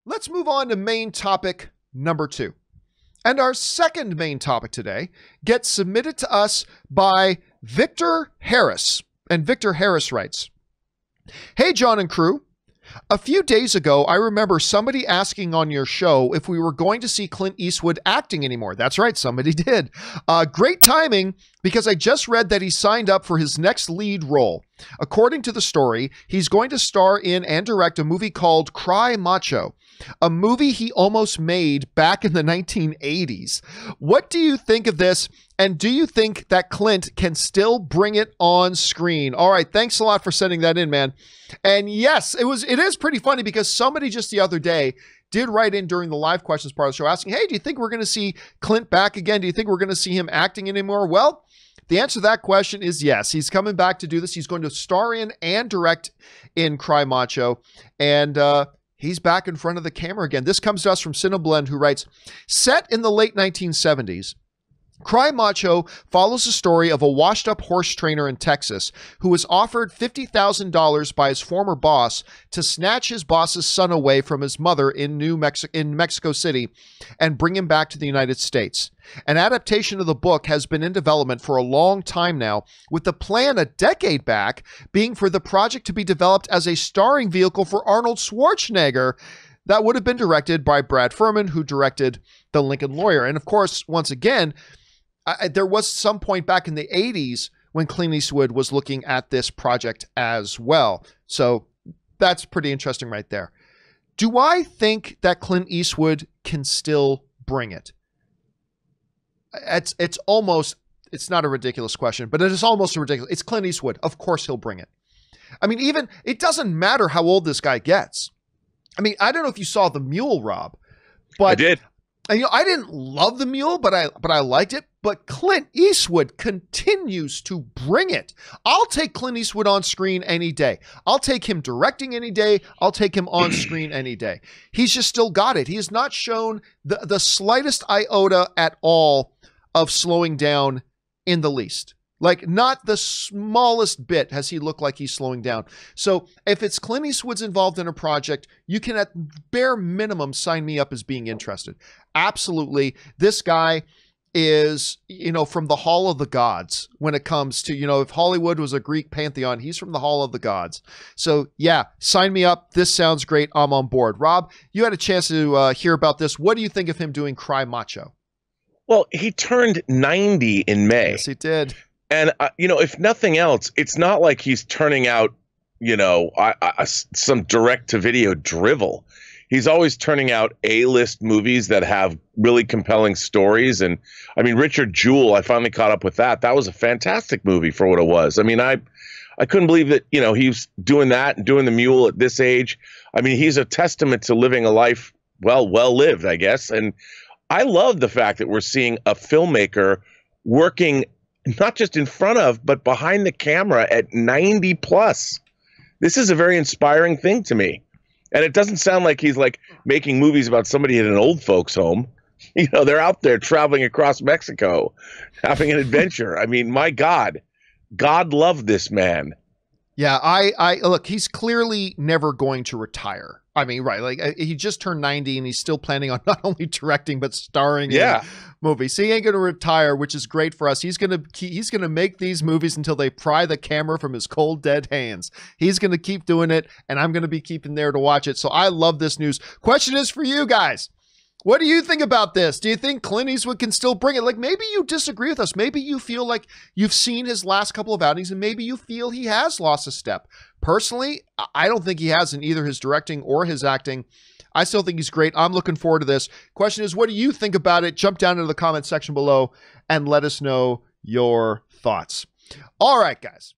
Let's move on to main topic number 2. And our second main topic today gets submitted to us by Victor Harris. And Victor Harris writes, "Hey, John and crew. A few days ago, I remember somebody asking on your show if we were going to see Clint Eastwood acting anymore." That's right, somebody did. Great timing, because I just read that he signed up for his next lead role. According to the story, he's going to star in and direct a movie called Cry Macho, a movie he almost made back in the 1980s. What do you think of this? And do you think that Clint can still bring it on screen? All right, thanks a lot for sending that in, man. And yes, it is pretty funny, because somebody just the other day did write in during the live questions part of the show asking, hey, do you think we're going to see Clint back again? Do you think we're going to see him acting anymore? Well, the answer to that question is yes. He's coming back to do this. He's going to star in and direct in Cry Macho. And he's back in front of the camera again. This comes to us from Cineblend, who writes, set in the late 1970s, Cry Macho follows the story of a washed-up horse trainer in Texas who was offered $50,000 by his former boss to snatch his boss's son away from his mother in Mexico City and bring him back to the United States. An adaptation of the book has been in development for a long time now, with the plan a decade back being for the project to be developed as a starring vehicle for Arnold Schwarzenegger that would have been directed by Brad Furman, who directed The Lincoln Lawyer. And of course, once again, there was some point back in the 80s when Clint Eastwood was looking at this project as well. So that's pretty interesting right there. Do I think that Clint Eastwood can still bring it? It's not a ridiculous question, but it is almost a ridiculous. It's Clint Eastwood. Of course he'll bring it. I mean, even it doesn't matter how old this guy gets. I mean, I don't know if you saw The Mule, Rob, but I did. And, I didn't love The Mule, but I liked it. But Clint Eastwood continues to bring it. I'll take Clint Eastwood on screen any day. I'll take him directing any day. I'll take him on screen any day. He's just still got it. He has not shown the slightest iota at all of slowing down in the least. Like, not the smallest bit has he looked like he's slowing down. So if it's Clint Eastwood's involved in a project, you can at bare minimum sign me up as being interested. Absolutely. This guy is, from the Hall of the Gods when it comes to, if Hollywood was a Greek pantheon, he's from the Hall of the Gods. So yeah, sign me up. This sounds great. I'm on board. Rob, you had a chance to hear about this. What do you think of him doing Cry Macho? Well, he turned 90 in May. Yes, he did. And, if nothing else, it's not like he's turning out, some direct-to-video drivel. He's always turning out A-list movies that have really compelling stories. And, I mean, Richard Jewell, I finally caught up with that. That was a fantastic movie for what it was. I mean, I couldn't believe that, he was doing that and doing The Mule at this age. I mean, he's a testament to living a life well lived, I guess. And I love the fact that we're seeing a filmmaker working not just in front of, but behind the camera at 90 plus. This is a very inspiring thing to me. And it doesn't sound like he's like making movies about somebody in an old folks home. They're out there traveling across Mexico, having an adventure. I mean, my God loved this man. Yeah, I look, he's clearly never going to retire. I mean, right, like he just turned 90 and he's still planning on not only directing but starring in movies. So he ain't going to retire, which is great for us. He's going to make these movies until they pry the camera from his cold dead hands. He's going to keep doing it, and I'm going to be keeping there to watch it. So I love this news. Question is for you guys. What do you think about this? Do you think Clint Eastwood can still bring it? Like, maybe you disagree with us. Maybe you feel like you've seen his last couple of outings and maybe you feel he has lost a step. Personally, I don't think he has in either his directing or his acting. I still think he's great. I'm looking forward to this. Question is, what do you think about it? Jump down into the comment section below and let us know your thoughts. All right, guys.